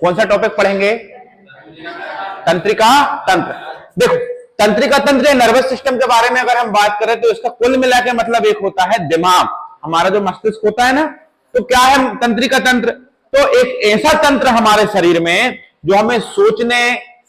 कौन सा टॉपिक पढ़ेंगे? तंत्रिका तंत्र। देखो, तंत्रिका तंत्र या नर्वस सिस्टम के बारे में अगर हम बात करें तो इसका कुल मिला के मतलब एक होता है दिमाग, हमारा जो मस्तिष्क होता है ना। तो क्या है तंत्रिका तंत्र? तो एक ऐसा तंत्र हमारे शरीर में जो हमें सोचने,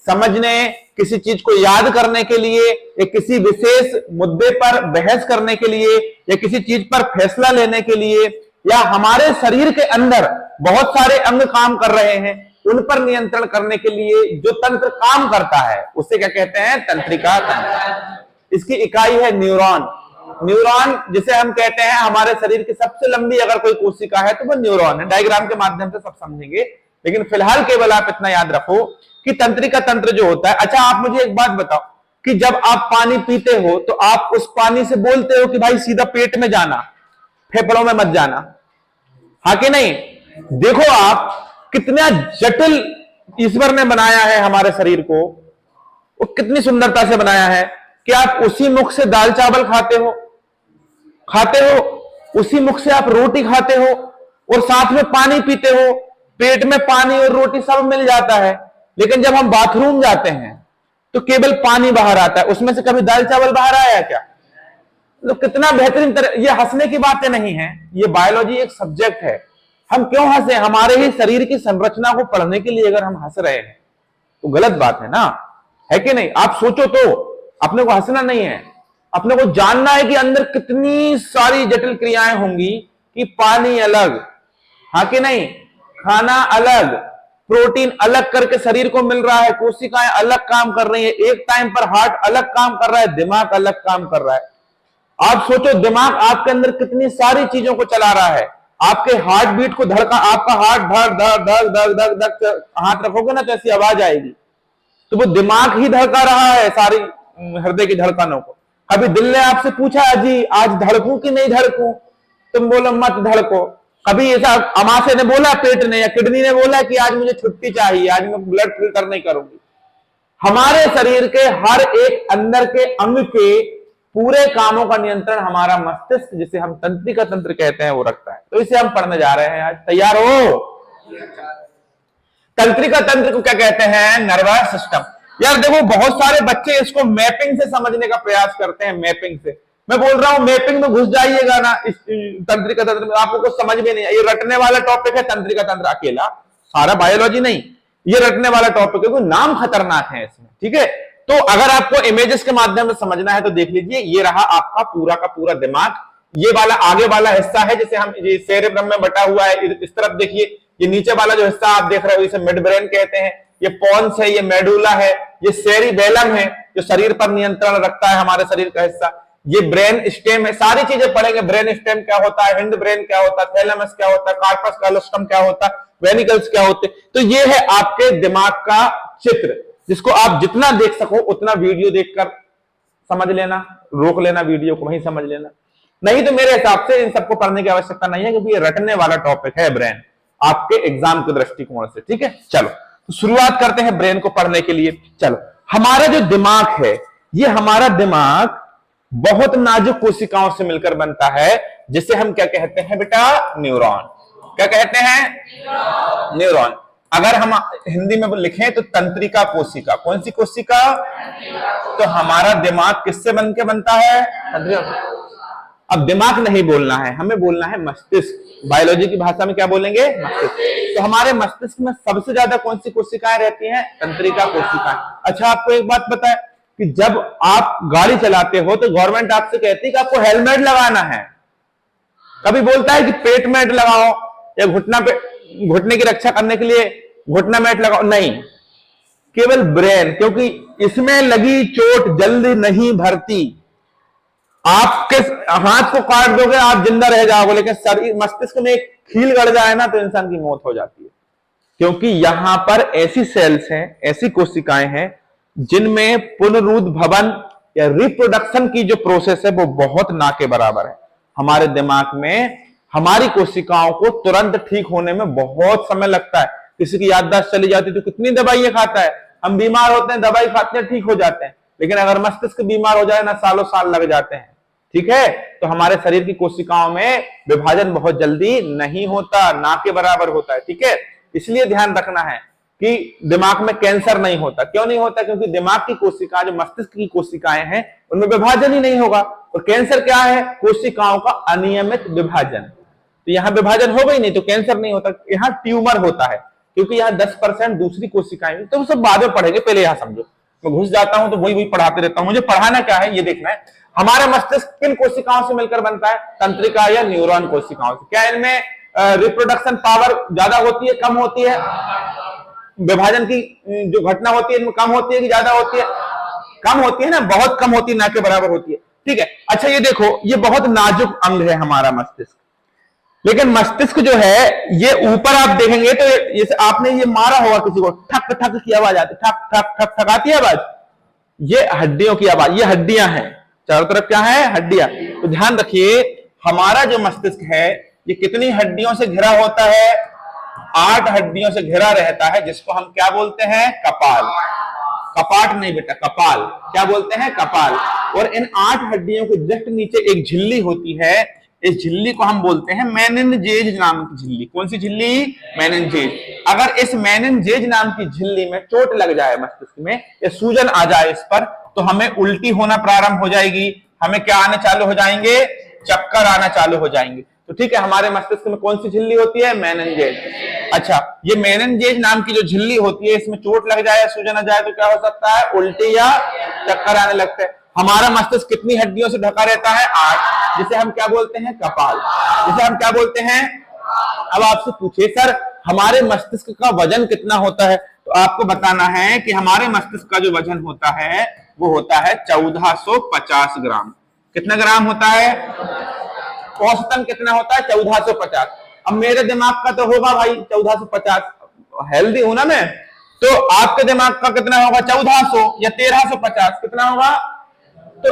समझने, किसी चीज को याद करने के लिए, या किसी विशेष मुद्दे पर बहस करने के लिए, या किसी चीज पर फैसला लेने के लिए, या हमारे शरीर के अंदर बहुत सारे अंग काम कर रहे हैं, उन पर नियंत्रण करने के लिए जो तंत्र काम करता है उसे क्या कहते हैं? तंत्रिका तंत्र। इसकी इकाई है न्यूरॉन। न्यूरॉन जिसे हम कहते हैं हमारे शरीर की सबसे लंबी अगर कोई कोशिका है तो वो न्यूरॉन है। डायग्राम के माध्यम से सब समझेंगे, लेकिन फिलहाल केवल आप इतना याद रखो कि तंत्रिका तंत्र जो होता है। अच्छा, आप मुझे एक बात बताओ कि जब आप पानी पीते हो तो आप उस पानी से बोलते हो कि भाई सीधा पेट में जाना, फेफड़ों में मत जाना, हाँ कि नहीं? देखो आप कितना जटिल ईश्वर ने बनाया है हमारे शरीर को, वो कितनी सुंदरता से बनाया है कि आप उसी मुख से दाल चावल खाते हो, उसी मुख से आप रोटी खाते हो और साथ में पानी पीते हो, पेट में पानी और रोटी सब मिल जाता है। लेकिन जब हम बाथरूम जाते हैं तो केवल पानी बाहर आता है, उसमें से कभी दाल चावल बाहर आया क्या? तो कितना बेहतरीन तरह, ये हंसने की बातें नहीं है, ये बायोलॉजी एक सब्जेक्ट है। हम क्यों हंसे? हमारे ही शरीर की संरचना को पढ़ने के लिए अगर हम हंस रहे हैं तो गलत बात है ना, है कि नहीं? आप सोचो तो, अपने को हंसना नहीं है, अपने को जानना है कि अंदर कितनी सारी जटिल क्रियाएं होंगी कि पानी अलग, हाँ कि नहीं, खाना अलग, प्रोटीन अलग करके शरीर को मिल रहा है, कोशिकाएं अलग काम कर रही है, एक टाइम पर हार्ट अलग काम कर रहा है, दिमाग अलग काम कर रहा है। आप सोचो दिमाग आपके अंदर कितनी सारी चीजों को चला रहा है। आपके हार्ट बीट को धड़का, आपका हार्ट धड़ धड़ धड़ धड़ धड़ धड़, हाथ रखोगे ना तो ऐसी आवाज आएगी, तो वो दिमाग ही धड़का रहा है सारी हृदय की धड़कनों को। कभी दिल ने आपसे पूछा जी आज धड़कूं कि नहीं धड़कूं, तुम बोलो मत धड़को। कभी ऐसा अमाशय ने बोला, पेट ने या किडनी ने बोला कि आज मुझे छुट्टी चाहिए, आज मैं ब्लड फिल्टर नहीं करूंगी। हमारे शरीर के हर एक अंदर के अंग के पूरे कामों का नियंत्रण हमारा मस्तिष्क, जिसे हम तंत्रिका तंत्र कहते हैं, वो रखता है। तो इसे हम पढ़ने जा रहे हैं आज। तैयार हो? तंत्रिका तंत्र को क्या कहते हैं? Nervous system. यार देखो, बहुत सारे बच्चे इसको मैपिंग से समझने का प्रयास करते हैं। मैपिंग से मैं बोल रहा हूं, मैपिंग में घुस जाइएगा ना इस तंत्रिका तंत्र में, आपको कुछ समझ में नहीं। ये रटने वाला टॉपिक है तंत्रिका तंत्र, अकेला, सारा बायोलॉजी नहीं, ये रटने वाला टॉपिक है, कोई नाम खतरनाक है इसमें, ठीक है? तो अगर आपको इमेजेस के माध्यम से समझना है तो देख लीजिए, ये रहा आपका पूरा का पूरा दिमाग। ये वाला आगे वाला हिस्सा है जिसे हम ये सेरेब्रम में बटा हुआ है, इस तरफ देखिए। ये नीचे वाला जो हिस्सा आप देख रहे हो इसे मिड ब्रेन कहते हैं। ये पॉन्स है, ये मेडुला है, ये सेरिबेलम है जो शरीर पर नियंत्रण रखता है, हमारे शरीर का हिस्सा। ये ब्रेन स्टेम है, सारी चीजें पढ़ेंगे। ब्रेन स्टेम क्या होता है, हिंड ब्रेन क्या होता है, थैलेमस क्या होता है, कार्पस कैलोस्ट्रम क्या होता है, वेनिकल्स क्या होते हैं। तो ये है आपके दिमाग का चित्र, जिसको आप जितना देख सको उतना वीडियो देखकर समझ लेना, रोक लेना वीडियो को, वहीं समझ लेना। नहीं तो मेरे हिसाब से इन सबको पढ़ने की आवश्यकता नहीं है, क्योंकि ये रटने वाला टॉपिक है ब्रेन, आपके एग्जाम के दृष्टिकोण से, ठीक है? चलो तो शुरुआत करते हैं ब्रेन को पढ़ने के लिए। चलो, हमारा जो दिमाग है, ये हमारा दिमाग बहुत नाजुक कोशिकाओं से मिलकर बनता है, जिसे हम क्या कहते हैं बेटा? न्यूरॉन। क्या कहते हैं? न्यूरॉन। अगर हम हिंदी में लिखें तो तंत्रिका कोशिका। कौन सी कोशिका? तो हमारा दिमाग किससे बन के बनता है? अब दिमाग नहीं बोलना है, हमें बोलना है मस्तिष्क। बायोलॉजी की भाषा में क्या बोलेंगे? मस्तिष्क। तो हमारे मस्तिष्क में सबसे ज्यादा कौन सी कोशिकाएं रहती हैं? तंत्रिका कोशिकाएं। अच्छा, आपको एक बात पता है कि जब आप गाड़ी चलाते हो तो गवर्नमेंट आपसे कहती है कि आपको हेलमेट लगाना है। कभी बोलता है कि पेट मैट लगाओ या घुटने की रक्षा करने के लिए घुटना मैट लगाओ? नहीं, केवल ब्रेन, क्योंकि इसमें लगी चोट जल्दी नहीं भरती। आपके हाथ को काट दोगे आप जिंदा रह जाओगे, लेकिन शरीर मस्तिष्क में एक खील गड़ जाए ना तो इंसान की मौत हो जाती है। क्योंकि यहां पर ऐसी सेल्स हैं, ऐसी कोशिकाएं हैं जिनमें पुनरुद्भवन या रिप्रोडक्शन की जो प्रोसेस है वो बहुत ना के बराबर है। हमारे दिमाग में हमारी कोशिकाओं को तुरंत ठीक होने में बहुत समय लगता है। किसी की याददाश्त चली जाती है तो कितनी दवाइयां खाता है, हम बीमार होते हैं, दवाई खाते हैं, ठीक हो जाते हैं। लेकिन अगर मस्तिष्क बीमार हो जाए ना, सालों साल लग जाते हैं, ठीक है? तो हमारे शरीर की कोशिकाओं में विभाजन बहुत जल्दी नहीं होता, ना के बराबर होता है, ठीक है? इसलिए ध्यान रखना है कि दिमाग में कैंसर नहीं होता। क्यों नहीं होता? क्योंकि दिमाग की कोशिका, जो मस्तिष्क की कोशिकाएं हैं, उनमें विभाजन ही नहीं होगा। और कैंसर क्या है? कोशिकाओं का अनियमित विभाजन। तो यहां विभाजन हो गई नहीं तो कैंसर नहीं होता, यहां ट्यूमर होता है, क्योंकि यहाँ 10% दूसरी कोशिकाएं। तो सब बाद में पढ़ेंगे, पहले यहां समझो। मैं घुस जाता हूं तो वही पढ़ाते रहता हूं। मुझे पढ़ाना क्या है ये देखना है। हमारा मस्तिष्क किन कोशिकाओं से मिलकर बनता है? तंत्रिका या न्यूरॉन कोशिकाओं से। क्या इनमें रिप्रोडक्शन पावर ज्यादा होती है, कम होती है? विभाजन की जो घटना होती है इनमें कम होती है कि ज्यादा होती है? कम होती है ना, बहुत कम होती है, ना के बराबर होती है। ठीक है, अच्छा ये देखो, ये बहुत नाजुक अंग है हमारा मस्तिष्क। लेकिन मस्तिष्क जो है ये ऊपर आप देखेंगे तो जैसे आपने ये मारा होगा किसी को, ठक ठक की आवाज आती है, ठक ठक ठक ठक आती है आवाज, ये हड्डियों की आवाज। ये हड्डियां हैं, चारों तरफ क्या है? हड्डियां। तो ध्यान रखिए, हमारा जो मस्तिष्क है ये कितनी हड्डियों से घिरा होता है? 8 हड्डियों से घिरा रहता है, जिसको हम क्या बोलते हैं? कपाल। कपाट नहीं बेटा, कपाल। क्या बोलते हैं? कपाल। और इन 8 हड्डियों के जस्ट नीचे एक झिल्ली होती है, इस झिल्ली को हम बोलते हैं मेनिनजेज नाम की झिल्ली। कौन सी झिल्ली? मेनिनजेज। अगर इस मेनिनजेज नाम की झिल्ली में चोट लग जाए मस्तिष्क में, या सूजन आ जाए इस पर, तो हमें उल्टी होना प्रारंभ हो जाएगी। हमें क्या आने चालू हो जाएंगे? चक्कर आना चालू हो जाएंगे। तो ठीक है, हमारे मस्तिष्क में कौन सी झिल्ली होती है? मेनिनजेज। अच्छा, ये मेनिनजेज नाम की जो झिल्ली होती है, इसमें चोट लग जाए, सूजन आ जाए तो क्या हो सकता है? उल्टी या चक्कर आने लगते हैं। हमारा मस्तिष्क कितनी हड्डियों से ढका रहता है? 8, जिसे हम क्या बोलते हैं? कपाल। जिसे हम क्या बोलते हैं? अब आपसे पूछे सर हमारे मस्तिष्क का वजन कितना होता है, तो आपको बताना है कि हमारे मस्तिष्क का जो वजन होता है वो होता है 1450 ग्राम। कितना ग्राम होता है? औसतन कितना होता है? 1450। अब मेरे दिमाग का तो होगा भाई 1450, हेल्दी हूं ना मैं, तो आपके दिमाग का कितना होगा? 1400 या 1350, कितना होगा? तो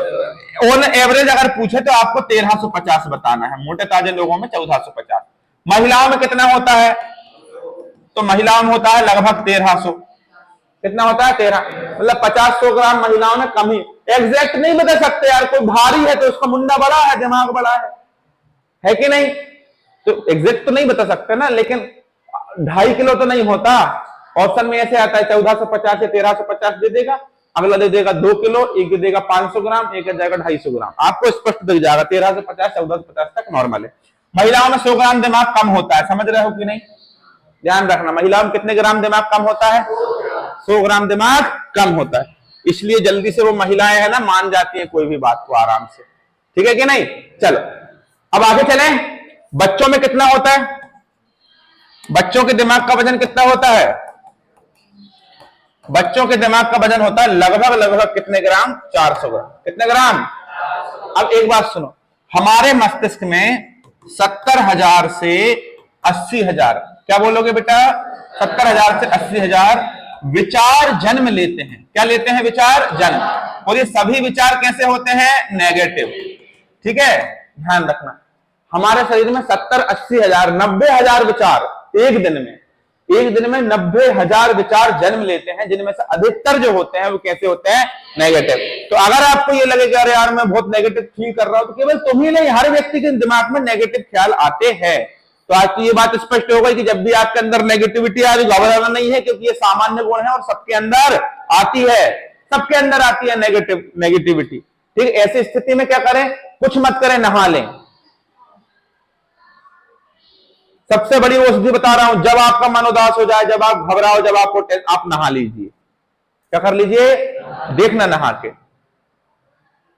ऑन एवरेज अगर पूछे तो आपको 1350 बताना है। मोटे ताजे लोगों में 1450। महिलाओं में कितना होता है? तो महिलाओं में होता है लगभग 1300। कितना होता है? 13, मतलब 50-100 ग्राम महिलाओं में कम ही। एग्जैक्ट नहीं बता सकते यार, कोई भारी है तो उसका मुंडा बड़ा है, दिमाग बड़ा है कि नहीं? तो एग्जैक्ट तो नहीं बता सकते ना, लेकिन 2.5 किलो तो नहीं होता। ऑप्शन में ऐसे आता है 1450 या 1350 दे देगा, अगला दे देगा 2 किलो, एक दे देगा 500 ग्राम, एक दे जाएगा 250 ग्राम। आपको स्पष्ट दिख जाएगा 1350 1450 तक नॉर्मल है। महिलाओं में 100 ग्राम दिमाग कम होता है, समझ रहे हो कि नहीं? ध्यान रखना, महिलाओं में कितने ग्राम दिमाग कम होता है? 100 ग्राम दिमाग कम होता है। इसलिए जल्दी से वो महिलाएं है ना मान जाती है कोई भी बात को आराम से। ठीक है कि नहीं? चलो अब आगे चलें। बच्चों में कितना होता है? बच्चों के दिमाग का वजन कितना होता है? बच्चों के दिमाग का वजन होता है लगभग कितने ग्राम? 400 ग्राम। कितने ग्राम? अब एक बात सुनो, हमारे मस्तिष्क में 70,000 से 80,000, क्या बोलोगे बेटा? 70,000 से 80,000 विचार जन्म लेते हैं। क्या लेते हैं? विचार जन्म। और ये सभी विचार कैसे होते हैं? नेगेटिव। ठीक है, ध्यान रखना, हमारे शरीर में 70-80,000 90,000 विचार एक दिन में 90,000 विचार जन्म लेते हैं, जिनमें से अधिकतर जो होते हैं वो कैसे होते हैं? नेगेटिव। तो अगर आपको ये लगेगा अरे यार मैं बहुत नेगेटिव फील कर रहा हूं, तो केवल तुम ही नहीं, हर व्यक्ति के दिमाग में नेगेटिव ख्याल आते हैं। तो आज की ये बात स्पष्ट हो गई कि जब भी आपके अंदर नेगेटिविटी आ रही, घबराना नहीं है, क्योंकि ये सामान्य गुण है और सबके अंदर आती है, सबके अंदर आती है नेगेटिविटी। ठीक, ऐसी स्थिति में क्या करें? कुछ मत करें, नहा लें। सबसे बड़ी औषधि बता रहा हूं, जब आपका मन उदास हो जाए, जब आप घबराओ, जब आप नहा लीजिए। क्या कर लीजिए? देखना, नहा के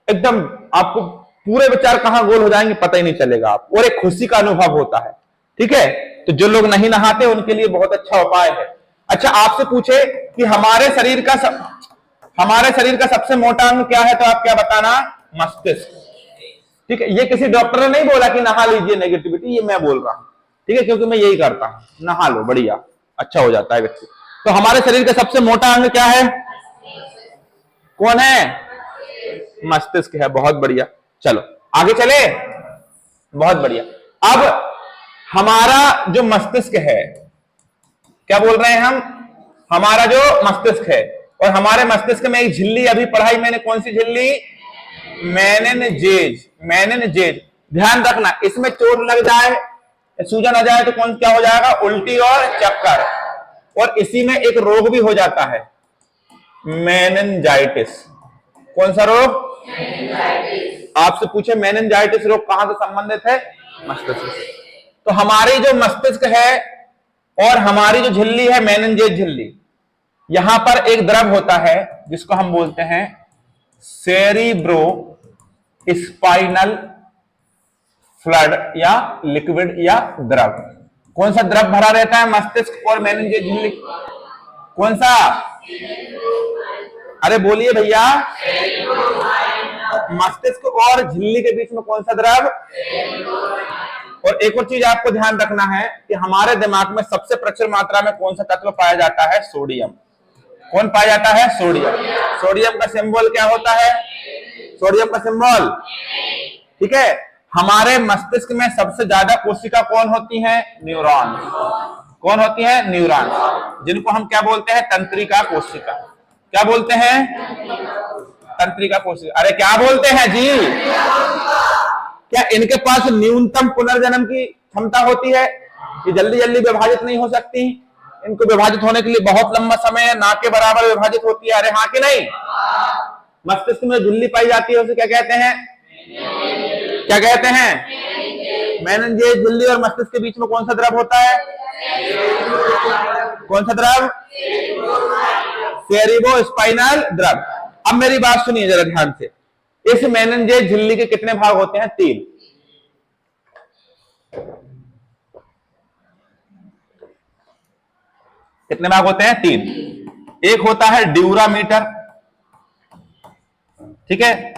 एकदम आपको पूरे विचार कहां गोल हो जाएंगे पता ही नहीं चलेगा आप, और एक खुशी का अनुभव होता है। ठीक है, तो जो लोग नहीं नहाते उनके लिए बहुत अच्छा उपाय है। अच्छा, आपसे पूछे कि हमारे शरीर का सबसे मोटा अंग क्या है, तो आप क्या बताना? मस्तिष्क। ठीक है, ये किसी डॉक्टर ने नहीं बोला कि नहा लीजिए नेगेटिविटी, ये मैं बोल रहा हूं। ठीक है, क्योंकि मैं यही करता हूं, नहा लो, बढ़िया, अच्छा हो जाता है व्यक्ति। तो हमारे शरीर का सबसे मोटा अंग क्या है? कौन है? मस्तिष्क है। बहुत बढ़िया, चलो आगे चले। बहुत बढ़िया। अब हमारा जो मस्तिष्क है, क्या बोल रहे हैं हम? हमारा जो मस्तिष्क है, और हमारे मस्तिष्क में एक झिल्ली अभी पढ़ाई मैंने, कौन सी झिल्ली? मेनिनजेज। ध्यान रखना, इसमें चोट लग जाए, सूजन आ जाए तो क्या हो जाएगा? उल्टी और चक्कर। और इसी में एक रोग भी हो जाता है, मेनिंजाइटिस। कौन सा रोग? आपसे पूछे मेनिंजाइटिस रोग कहां से संबंधित है? मस्तिष्क से। तो हमारी जो मस्तिष्क है और हमारी जो झिल्ली है, मेनिंजेस झिल्ली, यहां पर एक द्रव होता है जिसको हम बोलते हैं सेरिब्रो स्पाइनल फ्लड या लिक्विड या द्रव। कौन सा द्रव भरा रहता है मस्तिष्क और मेनिंजेस झिल्ली? कौन सा? अरे बोलिए भैया, मस्तिष्क और झिल्ली के बीच में कौन सा द्रव? और एक और चीज आपको ध्यान रखना है कि हमारे दिमाग में सबसे प्रचुर मात्रा में कौन सा तत्व पाया जाता है? सोडियम। कौन पाया जाता है? सोडियम। सोडियम का सिंबल क्या होता है? सोडियम का सिंबल, ठीक है। हमारे मस्तिष्क में सबसे ज्यादा कोशिका कौन होती है? न्यूरॉन। कौन होती है? न्यूरॉन, जिनको हम क्या बोलते हैं? तंत्रिका कोशिका। क्या बोलते हैं? तंत्रिका कोशिका। अरे क्या बोलते हैं जी? क्या इनके पास न्यूनतम पुनर्जन्म की क्षमता होती है? ये जल्दी जल्दी विभाजित नहीं हो सकती, इनको विभाजित होने के लिए बहुत लंबा समय, ना के बराबर विभाजित होती है। अरे हाँ कि नहीं? मस्तिष्क में झिल्ली पाई जाती है, उसे क्या कहते हैं? क्या कहते हैं? मेनिंजेस झिल्ली और मस्तिष्क के बीच में कौन सा द्रव होता है? कौन सा द्रव? सेरिब्रो स्पाइनल द्रव। अब मेरी बात सुनिए जरा ध्यान से। इस मेनिंजेस झिल्ली के कितने भाग होते हैं? 3। कितने भाग होते हैं? 3। एक होता है ड्यूरामीटर, ठीक है।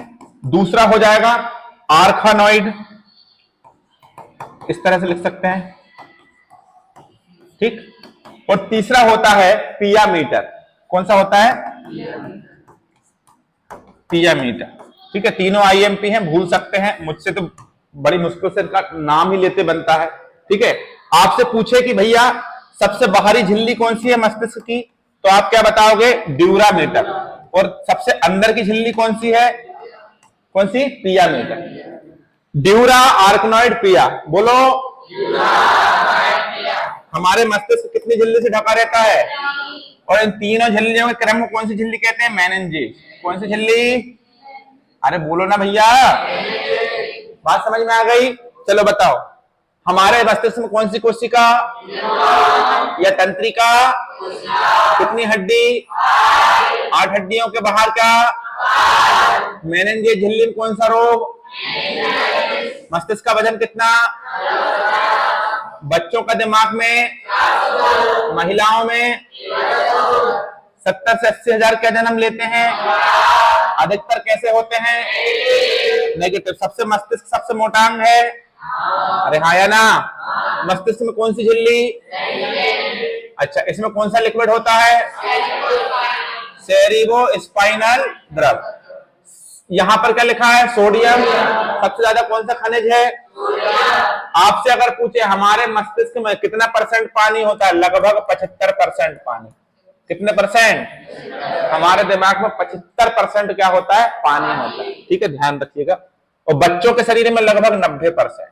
दूसरा हो जाएगा आर्कानॉइड, इस तरह से लिख सकते हैं, ठीक। और तीसरा होता है पियामीटर। कौन सा होता है? पियामीटर, ठीक है। तीनों आईएमपी हैं, भूल सकते हैं, मुझसे तो बड़ी मुश्किल से इनका नाम ही लेते बनता है, ठीक है। आपसे पूछे कि भैया सबसे बाहरी झिल्ली कौन सी है मस्तिष्क की, तो आप क्या बताओगे? ड्यूरामीटर। और सबसे अंदर की झिल्ली कौन सी है? कौन सी? पियामीटर। ड्यूरा, आर्कनॉइड, पिया। बोलो। हमारे मस्तिष्क कितनी झिल्ली से ढका रहता है? और इन तीनों झिल्लियों के क्रम को कौन सी झिल्ली कहते हैं? मेनिंजेस। कौन सी झिल्ली? अरे बोलो ना भैया, बात समझ में आ गई? चलो बताओ, हमारे मस्तिष्क में कौन सी कोशिका या तंत्रिका? कितनी हड्डी? 8 हड्डियों के बाहर क्या? मेनिंजेस झिल्ली में कौन सा रोग? मस्तिष्क का वजन कितना? बच्चों का दिमाग में, महिलाओं में 70 से 80 हजार क्या जन्म लेते हैं? अधिकतर कैसे होते हैं? नेगेटिव। सबसे मस्तिष्क सबसे मोटा अंग है। अरे हाँ या ना? मस्तिष्क में कौन सी झिल्ली? अच्छा, इसमें कौन सा लिक्विड होता है? सेरिब्रो स्पाइनल द्रव। यहां पर क्या लिखा है? सोडियम। सबसे ज्यादा कौन सा खनिज है? आपसे अगर पूछे हमारे मस्तिष्क में कितना परसेंट पानी होता है? लगभग 75% पानी। कितने परसेंट? हमारे दिमाग में 75% क्या होता है? पानी होता है, ठीक है, ध्यान रखिएगा। और बच्चों के शरीर में लगभग 90%,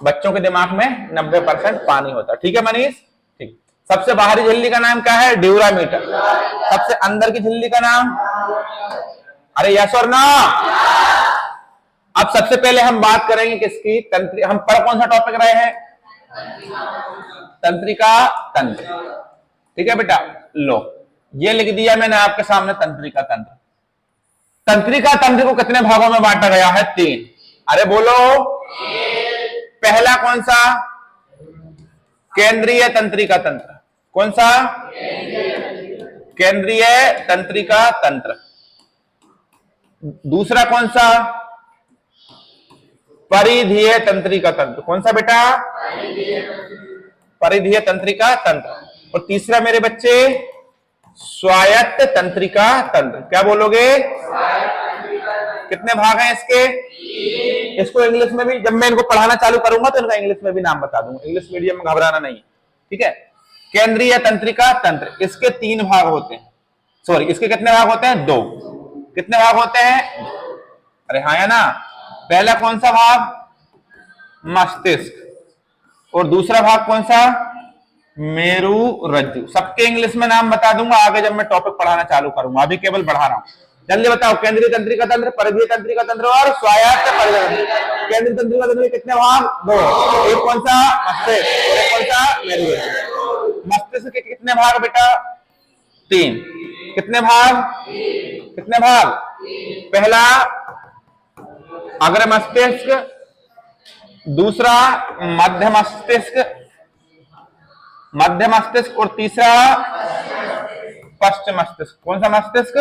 बच्चों के दिमाग में 90% पानी होता है, ठीक है मनीष? ठीक। सबसे बाहरी झिल्ली का नाम क्या है? ड्यूरामीटर। सबसे अंदर की झिल्ली का नाम? अरे यस और नो? अब सबसे पहले हम बात करेंगे किसकी? तंत्र। हम पर कौन सा टॉपिक रहे हैं? तंत्रिका तंत्र, ठीक है बेटा। लो, ये लिख दिया मैंने आपके सामने, तंत्रिका तंत्र। तंत्रिका तंत्र को कितने भागों में बांटा गया है? 3। अरे बोलो। पहला कौन सा? केंद्रीय तंत्रिका तंत्र। कौन सा? केंद्रीय तंत्रिका तंत्र। दूसरा कौन सा? परिधीय तंत्रिका तंत्र। कौन सा बेटा? परिधीय तंत्रिका तंत्र। और तीसरा मेरे बच्चे, स्वायत्त तंत्रिका तंत्र। क्या बोलोगे? कितने भाग हैं इसके? इसको इंग्लिश में भी, जब मैं इनको पढ़ाना चालू करूंगा तो इनका इंग्लिश में भी नाम बता दूंगा, इंग्लिश मीडियम में घबराना नहीं, ठीक है। केंद्रीय तंत्रिका तंत्र, इसके 3 भाग होते हैं। सॉरी, इसके कितने भाग होते हैं? 2। कितने भाग होते हैं? अरे हाँ या ना? पहला कौन सा भाग? मस्तिष्क। और दूसरा भाग कौन सा? मेरू रज्जु, सबके इंग्लिश में नाम बता दूंगा आगे जब मैं टॉपिक पढ़ाना चालू करूंगा, अभी केवल बढ़ा रहा हूं। जल्दी बताओ, केंद्रीय तंत्रिका तंत्र, परिधीय तंत्रिका तंत्र और स्वायत्त परिधीय तंत्र। केंद्रीय तंत्रिका तंत्र के कितने भाग? 2। एक कौन सा? मस्तिष्क। एक कौन सा? मेरुरज्जु। मस्तिष्क के कितने भाग बेटा? 3। कितने भाग? कितने भाग? पहला अग्र मस्तिष्क, दूसरा मध्य मस्तिष्क, मध्य मस्तिष्क और तीसरा पश्चिम मस्तिष्क। कौन सा मस्तिष्क?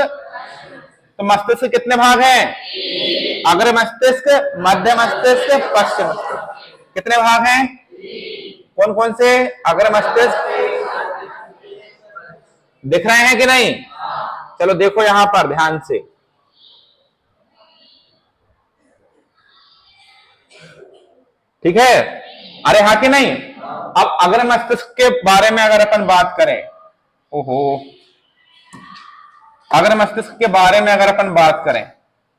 तो मस्तिष्क कितने भाग हैं? अग्र मस्तिष्क, मध्य मस्तिष्क, पश्चिम मस्तिष्क। कितने भाग हैं? कौन कौन से? अग्र मस्तिष्क दिख रहे हैं कि नहीं? चलो देखो यहां पर ध्यान से, ठीक है? अरे हाँ कि नहीं? अब अग्र मस्तिष्क के बारे में अगर अपन बात करें, ओहो, अग्र मस्तिष्क के बारे में अगर अपन बात करें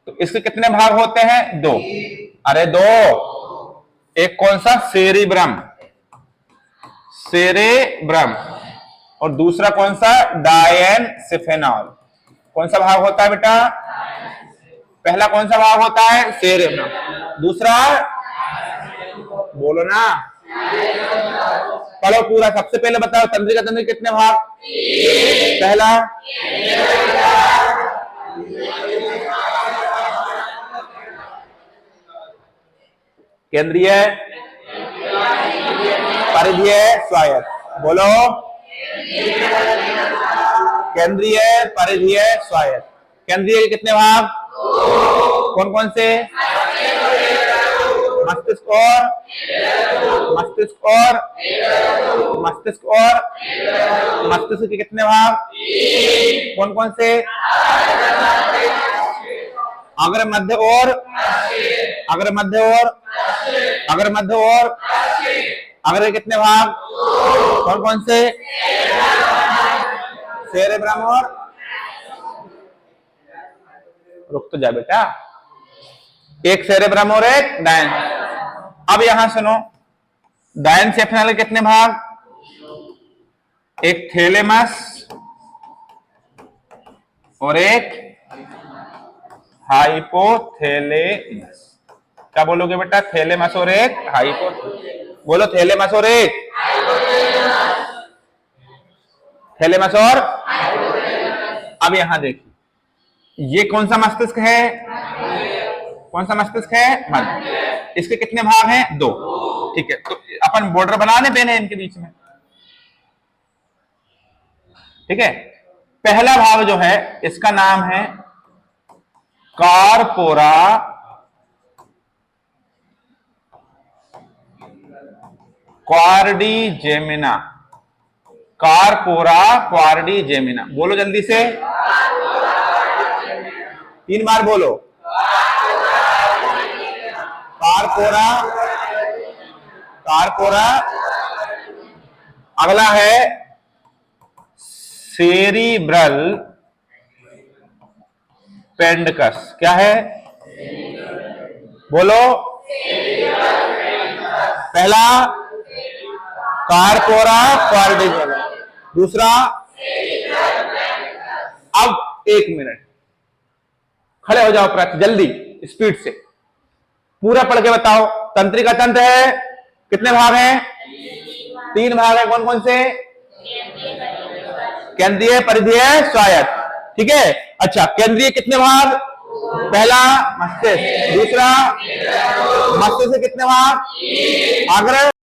तो इसके कितने भाग होते हैं? 2। अरे 2। एक कौन सा? सेरिब्रम, सेरेब्रम, और दूसरा कौन सा? डायनसिफेनॉल। कौन सा भाग होता है बेटा? पहला कौन सा भाग होता है? सेरेब्रम। दूसरा बोलो ना, पढ़ो पूरा। सबसे पहले बताओ तंत्रिका तंत्र कितने भाग? पहला केंद्रीय, परिधीय, स्वायत्त। बोलो, केंद्रीय, परिधीय, स्वायत्त। केंद्रीय के कितने भाग? कौन कौन से? मस्तिष्क और मस्तिष्क और मस्तिष्क और मस्तिष्क के कितने भाग? कौन कौन से? अग्र मध्य और अग्र मध्य और अग्र मध्य और अग्र के कितने भाग? कौन कौन से? सेरेब्रम और, रुक तो जा बेटा, एक सेरेब्रम और एक डायन। अब यहां सुनो, डायनसेफेनल के कितने भाग? एक थैलेमस और एक हाइपोथैलेमस। क्या बोलोगे बेटा? थैलेमस और एक हाइपोथैलेमस। बोलो, थैलेमस और एक थैलेमस और। अब यहां देखिए, ये कौन सा मस्तिष्क है? कौन सा मस्तिष्क है? मध्य। इसके कितने भाग हैं? 2। ठीक है, तो अपन बॉर्डर बनाने देने इनके बीच में, ठीक है? पहला भाग जो है इसका नाम है कार्पोरा क्वाड्रिजेमिना। Corpora quadrigemina. बोलो जल्दी से, 3 बार बोलो। Corpora, corpora. अगला है सेरिब्रल पेंडकस। क्या है? बोलो, पहला कार्पोरा क्वाड्रिजेमिना, दूसरा। अब 1 मिनट खड़े हो जाओ प्रति, जल्दी स्पीड से पूरा पढ़ के बताओ। तंत्रिका तंत्र है, कितने भाग हैं? 3 भाग है। कौन कौन से? केंद्रीय, परिधीय, स्वायत्त। ठीक है? अच्छा, केंद्रीय कितने भाग? पहला मस्तिष्क, दूसरा मस्तिष्क कितने भाग? अग्र